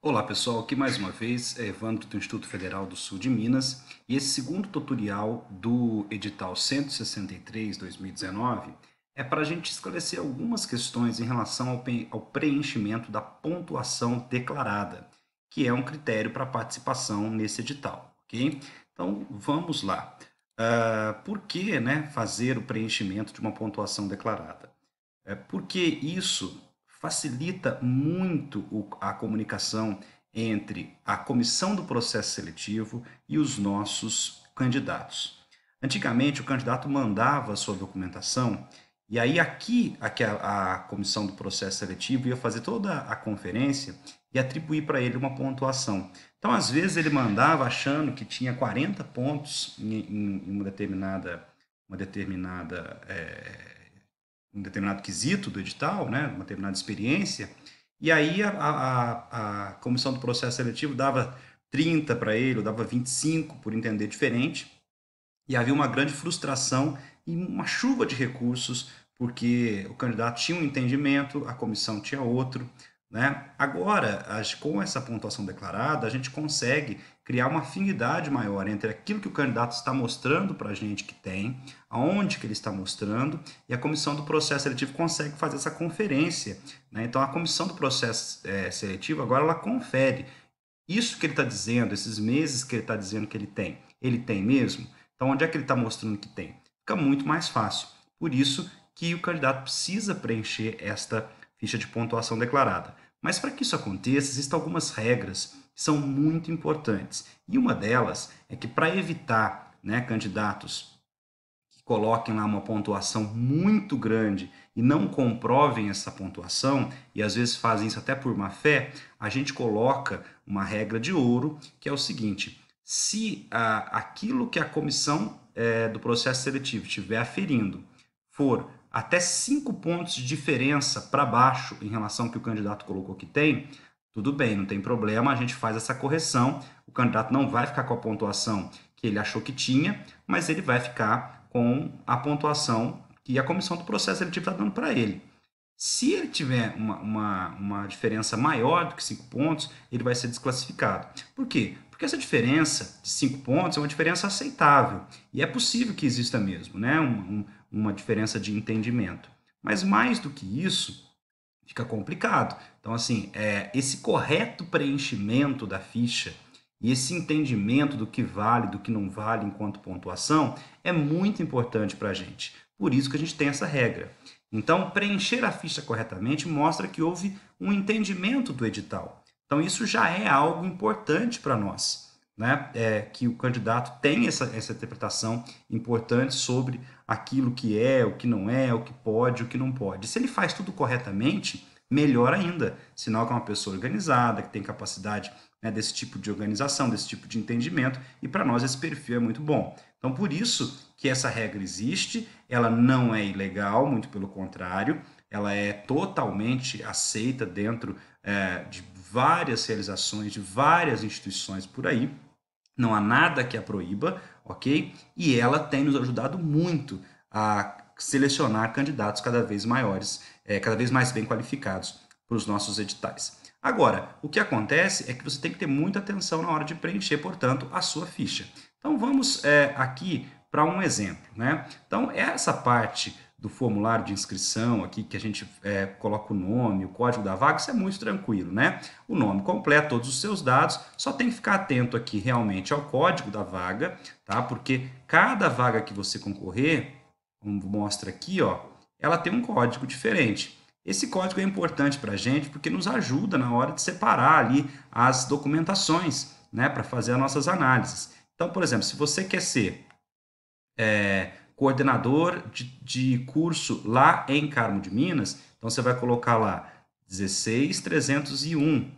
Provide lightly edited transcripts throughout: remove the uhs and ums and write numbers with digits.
Olá pessoal, aqui mais uma vez é Evandro do Instituto Federal do Sul de Minas e esse segundo tutorial do edital 163/2019 é para a gente esclarecer algumas questões em relação ao preenchimento da pontuação declarada, que é um critério para participação nesse edital, ok? Então vamos lá. Por que, né, fazer o preenchimento de uma pontuação declarada? Porque isso facilita muito a comunicação entre a comissão do processo seletivo e os nossos candidatos. Antigamente, o candidato mandava a sua documentação e aí aqui a comissão do processo seletivo ia fazer toda a conferência e atribuir para ele uma pontuação. Então, às vezes, ele mandava achando que tinha 40 pontos em um determinado quesito do edital, né, uma determinada experiência, e aí a comissão do processo seletivo dava 30 para ele, ou dava 25 por entender diferente, e havia uma grande frustração e uma chuva de recursos, porque o candidato tinha um entendimento, a comissão tinha outro, né? Agora, com essa pontuação declarada, a gente consegue criar uma afinidade maior entre aquilo que o candidato está mostrando para a gente que tem, aonde que ele está mostrando, e a comissão do processo seletivo consegue fazer essa conferência, né? Então, a comissão do processo seletivo, agora, ela confere isso que ele está dizendo, esses meses que ele está dizendo que ele tem mesmo? Então, onde é que ele está mostrando que tem? Fica muito mais fácil. Por isso que o candidato precisa preencher esta ficha de pontuação declarada. Mas para que isso aconteça, existem algumas regras que são muito importantes. E uma delas é que para evitar, né, candidatos que coloquem lá uma pontuação muito grande e não comprovem essa pontuação, e às vezes fazem isso até por má fé, a gente coloca uma regra de ouro, que é o seguinte: se aquilo que a comissão do processo seletivo estiver aferindo for até 5 pontos de diferença para baixo em relação ao que o candidato colocou que tem, tudo bem, não tem problema, a gente faz essa correção, o candidato não vai ficar com a pontuação que ele achou que tinha, mas ele vai ficar com a pontuação que a comissão do processo seletivo está dando para ele. Se ele tiver uma diferença maior do que 5 pontos, ele vai ser desclassificado. Por quê? Porque essa diferença de 5 pontos é uma diferença aceitável. E é possível que exista mesmo, né? Uma diferença de entendimento. Mas mais do que isso, fica complicado. Então, assim, esse correto preenchimento da ficha e esse entendimento do que vale, do que não vale enquanto pontuação é muito importante para a gente. Por isso que a gente tem essa regra. Então, preencher a ficha corretamente mostra que houve um entendimento do edital. Então, isso já é algo importante para nós, né? Que o candidato tem essa interpretação importante sobre aquilo que é, o que não é, o que pode, o que não pode. Se ele faz tudo corretamente, melhor ainda. Sinal que é uma pessoa organizada, que tem capacidade, né, desse tipo de organização, desse tipo de entendimento, e para nós esse perfil é muito bom. Então, por isso que essa regra existe, ela não é ilegal, muito pelo contrário, ela é totalmente aceita dentro de várias realizações, de várias instituições por aí, não há nada que a proíba, ok? E ela tem nos ajudado muito a selecionar candidatos cada vez maiores, cada vez mais bem qualificados para os nossos editais. Agora, o que acontece é que você tem que ter muita atenção na hora de preencher, portanto, a sua ficha. Então, vamos aqui para um exemplo, né? Então, essa parte do formulário de inscrição aqui, que a gente coloca o nome, o código da vaga, isso é muito tranquilo, né? O nome completo, todos os seus dados, só tem que ficar atento aqui realmente ao código da vaga, tá? Porque cada vaga que você concorrer, como mostra aqui, ó, ela tem um código diferente. Esse código é importante para a gente porque nos ajuda na hora de separar ali as documentações, né, para fazer as nossas análises. Então, por exemplo, se você quer ser coordenador de curso lá em Carmo de Minas, então você vai colocar lá 16301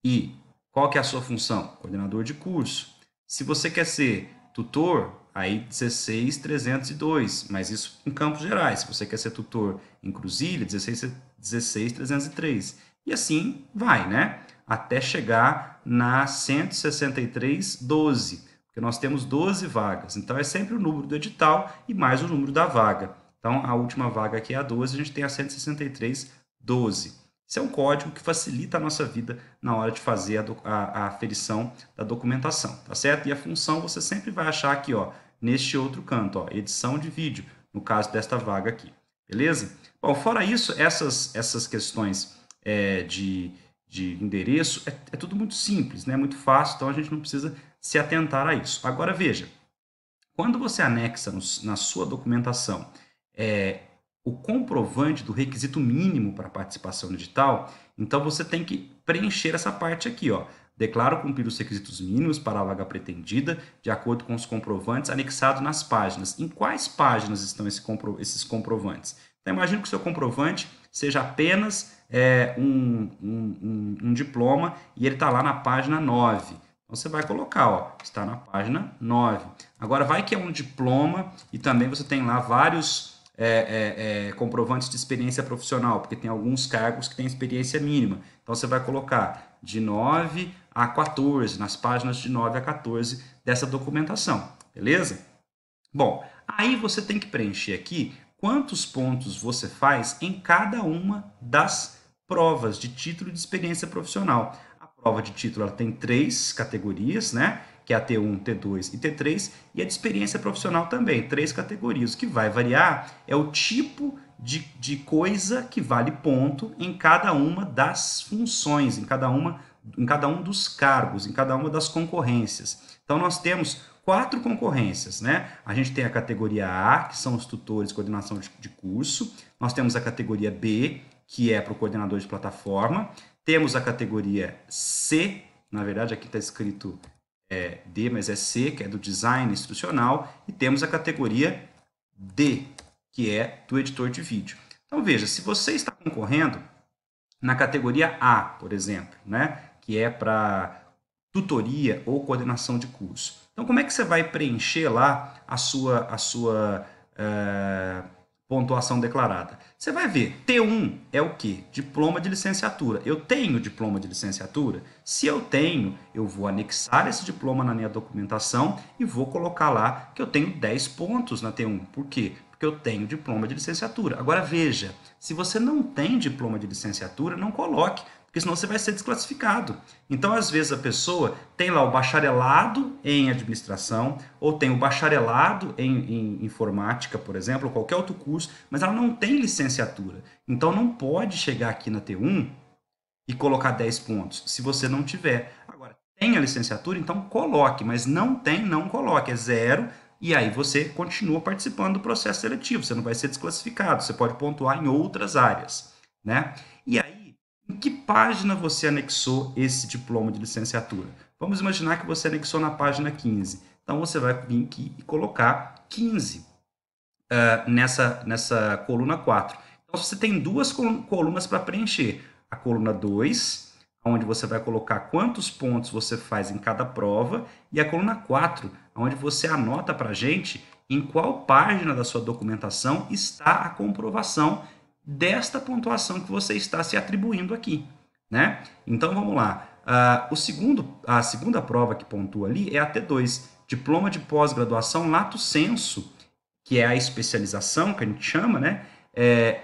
e qual que é a sua função? Coordenador de curso. Se você quer ser tutor, aí 16302, mas isso em Campos Gerais. Se você quer ser tutor em Cruzília, 16303. E assim vai, né? Até chegar na 16312, porque nós temos 12 vagas. Então é sempre o número do edital e mais o número da vaga. Então a última vaga aqui é a 12, a gente tem a 16312. Isso é um código que facilita a nossa vida na hora de fazer a aferição da documentação, tá certo? E a função você sempre vai achar aqui, ó, neste outro canto, ó, edição de vídeo, no caso desta vaga aqui, beleza? Bom, fora isso, essas questões de endereço é tudo muito simples, né? Muito fácil, então a gente não precisa se atentar a isso. Agora veja, quando você anexa na sua documentação o comprovante do requisito mínimo para participação digital, então você tem que preencher essa parte aqui, ó. Declaro cumprir os requisitos mínimos para a vaga pretendida, de acordo com os comprovantes anexados nas páginas. Em quais páginas estão esses comprovantes? Então, imagine que o seu comprovante seja apenas um diploma e ele está lá na página 9. Então, você vai colocar, ó, está na página 9. Agora, vai que é um diploma e também você tem lá vários comprovantes de experiência profissional, porque tem alguns cargos que têm experiência mínima. Então, você vai colocar de 9 a 14, nas páginas de 9 a 14 dessa documentação, beleza? Bom, aí você tem que preencher aqui quantos pontos você faz em cada uma das provas de título de experiência profissional. A prova de título ela tem 3 categorias, né? Que é a T1, T2 e T3, e a de experiência profissional também, 3 categorias. O que vai variar é o tipo de coisa que vale ponto em cada uma das funções, em cada um dos cargos, em cada uma das concorrências. Então, nós temos 4 concorrências, né? A gente tem a categoria A, que são os tutores de coordenação de curso. Nós temos a categoria B, que é para o coordenador de plataforma. Temos a categoria C, na verdade aqui está escrito D, mas é C, que é do design instrucional. E temos a categoria D, que é do editor de vídeo. Então veja, se você está concorrendo na categoria A, por exemplo, né? Que é para tutoria ou coordenação de curso. Então, como é que você vai preencher lá a sua pontuação declarada? Você vai ver, T1 é o quê? Diploma de licenciatura. Eu tenho diploma de licenciatura? Se eu tenho, eu vou anexar esse diploma na minha documentação e vou colocar lá que eu tenho 10 pontos na T1. Por quê? Porque eu tenho diploma de licenciatura. Agora veja, se você não tem diploma de licenciatura, não coloque, porque senão você vai ser desclassificado. Então, às vezes, a pessoa tem lá o bacharelado em administração, ou tem o bacharelado em informática, por exemplo, ou qualquer outro curso, mas ela não tem licenciatura. Então, não pode chegar aqui na T1 e colocar 10 pontos, se você não tiver. Agora, tem a licenciatura, então coloque, mas não tem, não coloque, é 0, e aí você continua participando do processo seletivo, você não vai ser desclassificado, você pode pontuar em outras áreas, né? E aí, em que página você anexou esse diploma de licenciatura? Vamos imaginar que você anexou na página 15. Então, você vai vir aqui e colocar 15 nessa coluna 4. Então, você tem 2 colunas para preencher. A coluna 2, onde você vai colocar quantos pontos você faz em cada prova, e a coluna 4, onde você anota para a gente em qual página da sua documentação está a comprovação desta pontuação que você está se atribuindo aqui, né? Então, vamos lá. A segunda prova que pontua ali é a T2, Diploma de Pós-Graduação Lato Sensu, que é a especialização que a gente chama, né?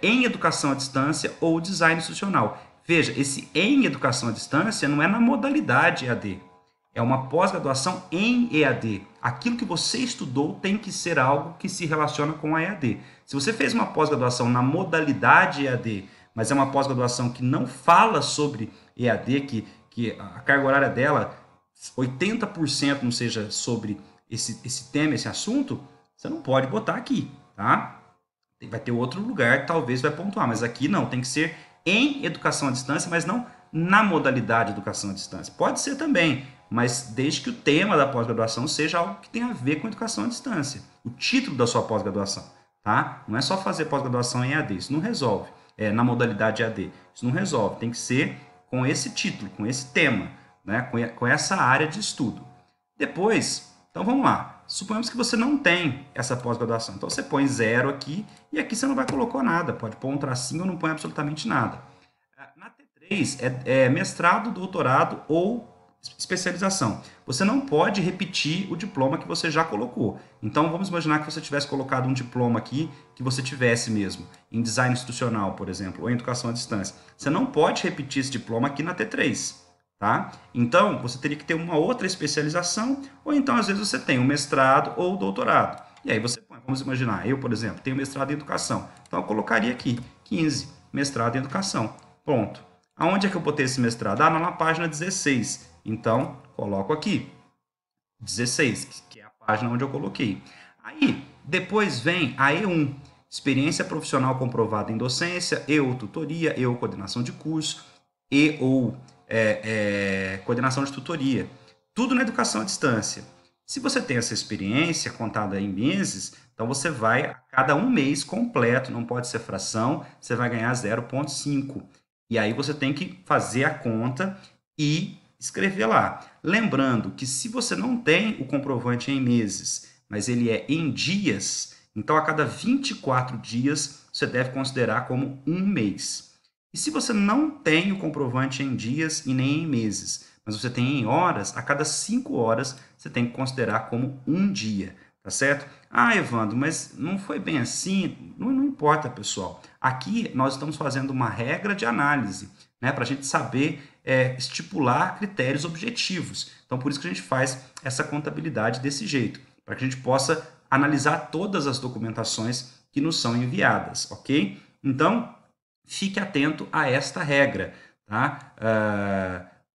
Em Educação à Distância ou Design Institucional. Veja, esse em Educação à Distância não é na modalidade EAD, é uma pós-graduação em EAD. Aquilo que você estudou tem que ser algo que se relaciona com a EAD. Se você fez uma pós-graduação na modalidade EAD, mas é uma pós-graduação que não fala sobre EAD, que a carga horária dela, 80% não seja sobre esse tema, esse assunto, você não pode botar aqui, tá? Vai ter outro lugar que talvez vai pontuar, mas aqui não, tem que ser em educação à distância, mas não na modalidade educação à distância. Pode ser também, mas desde que o tema da pós-graduação seja algo que tenha a ver com educação à distância. O título da sua pós-graduação, tá? Não é só fazer pós-graduação em EAD, isso não resolve. Na modalidade EAD, isso não resolve. Tem que ser com esse título, com esse tema, né? Com essa área de estudo. Depois, então vamos lá. Suponhamos que você não tem essa pós-graduação. Então você põe 0 aqui e aqui você não vai colocar nada. Pode pôr um tracinho ou não põe absolutamente nada. Na T3 é mestrado, doutorado ou especialização. Você não pode repetir o diploma que você já colocou. Então, vamos imaginar que você tivesse colocado um diploma aqui, que você tivesse mesmo, em design institucional, por exemplo, ou em educação à distância. Você não pode repetir esse diploma aqui na T3, tá? Então, você teria que ter uma outra especialização, ou então, às vezes, você tem um mestrado ou doutorado. E aí você põe, vamos imaginar, eu, por exemplo, tenho mestrado em educação. Então, eu colocaria aqui, 15, mestrado em educação. Pronto. Aonde é que eu botei esse mestrado? Ah, na página 16. Então, coloco aqui, 16, que é a página onde eu coloquei. Aí, depois vem a E1, experiência profissional comprovada em docência, e ou tutoria, e ou coordenação de curso, e ou coordenação de tutoria. Tudo na educação à distância. Se você tem essa experiência contada em meses, então você vai a cada um mês completo, não pode ser fração, você vai ganhar 0,5. E aí você tem que fazer a conta e escrever lá. Lembrando que se você não tem o comprovante em meses, mas ele é em dias, então a cada 24 dias você deve considerar como um mês. E se você não tem o comprovante em dias e nem em meses, mas você tem em horas, a cada 5 horas você tem que considerar como um dia, tá certo? Ah, Evandro, mas não foi bem assim? Não importa, pessoal. Aqui nós estamos fazendo uma regra de análise, né, para a gente saber estipular critérios objetivos. Então, por isso que a gente faz essa contabilidade desse jeito, para que a gente possa analisar todas as documentações que nos são enviadas, ok? Então, fique atento a esta regra, tá?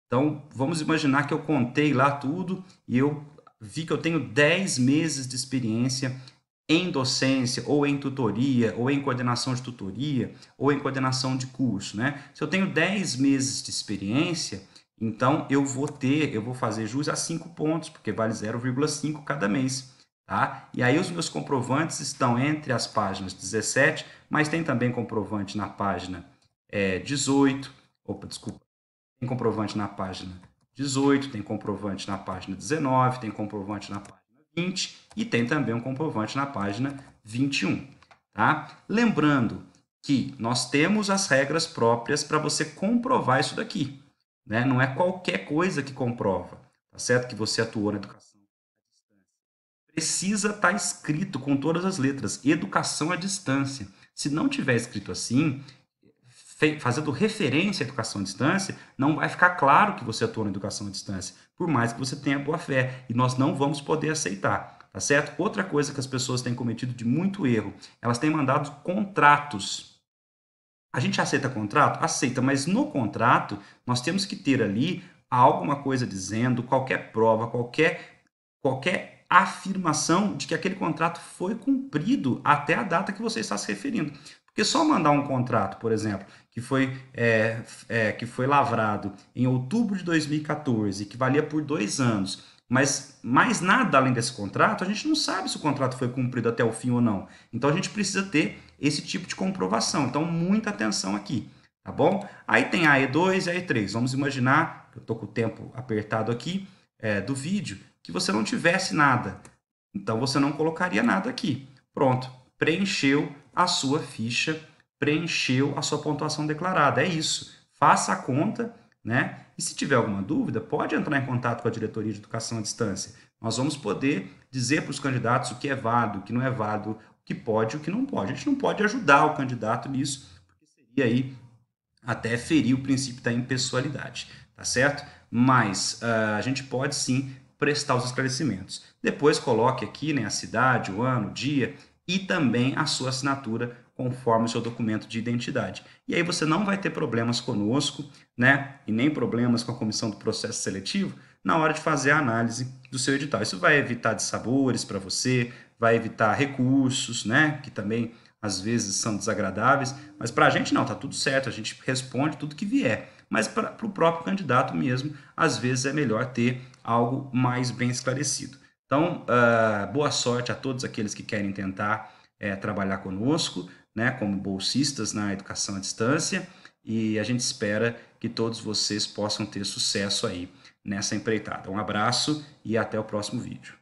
Então, vamos imaginar que eu contei lá tudo e eu vi que eu tenho 10 meses de experiência em docência, ou em tutoria, ou em coordenação de tutoria, ou em coordenação de curso, né? Se eu tenho 10 meses de experiência, então eu vou fazer jus a 5 pontos, porque vale 0,5 cada mês, tá? E aí os meus comprovantes estão entre as páginas 17, mas tem também comprovante na página 18, desculpa, tem comprovante na página 18, tem comprovante na página 19, tem comprovante na página 20 e tem também um comprovante na página 21, tá? Lembrando que nós temos as regras próprias para você comprovar isso daqui, né? Não é qualquer coisa que comprova, tá certo? Que você atuou na educação à distância. Precisa estar escrito com todas as letras, educação à distância. Se não tiver escrito assim, fazendo referência à educação à distância, não vai ficar claro que você atua na educação à distância, por mais que você tenha boa fé, e nós não vamos poder aceitar, tá certo? Outra coisa que as pessoas têm cometido de muito erro, elas têm mandado contratos. A gente aceita contrato? Aceita, mas no contrato nós temos que ter ali alguma coisa dizendo, qualquer prova, qualquer afirmação de que aquele contrato foi cumprido até a data que você está se referindo. Porque só mandar um contrato, por exemplo, que foi lavrado em outubro de 2014, que valia por 2 anos, mas mais nada além desse contrato, a gente não sabe se o contrato foi cumprido até o fim ou não. Então a gente precisa ter esse tipo de comprovação. Então, muita atenção aqui, tá bom? Aí tem a E2 e a E3. Vamos imaginar, que eu estou com o tempo apertado aqui do vídeo, que você não tivesse nada. Então, você não colocaria nada aqui. Pronto, preencheu a sua ficha, preencheu a sua pontuação declarada. É isso. Faça a conta, né? E se tiver alguma dúvida, pode entrar em contato com a diretoria de educação à distância. Nós vamos poder dizer para os candidatos o que é válido, o que não é válido, o que pode e o que não pode. A gente não pode ajudar o candidato nisso, porque seria aí até ferir o princípio da impessoalidade, tá certo? Mas a gente pode sim prestar os esclarecimentos. Depois coloque aqui, né, a cidade, o ano, o dia e também a sua assinatura conforme o seu documento de identidade. E aí você não vai ter problemas conosco, né, e nem problemas com a comissão do processo seletivo na hora de fazer a análise do seu edital. Isso vai evitar dissabores para você, vai evitar recursos, né, que também às vezes são desagradáveis, mas para a gente não, tá tudo certo, a gente responde tudo que vier. Mas para o próprio candidato mesmo, às vezes é melhor ter algo mais bem esclarecido. Então, boa sorte a todos aqueles que querem tentar trabalhar conosco, né, como bolsistas na educação à distância, e a gente espera que todos vocês possam ter sucesso aí nessa empreitada. Um abraço e até o próximo vídeo.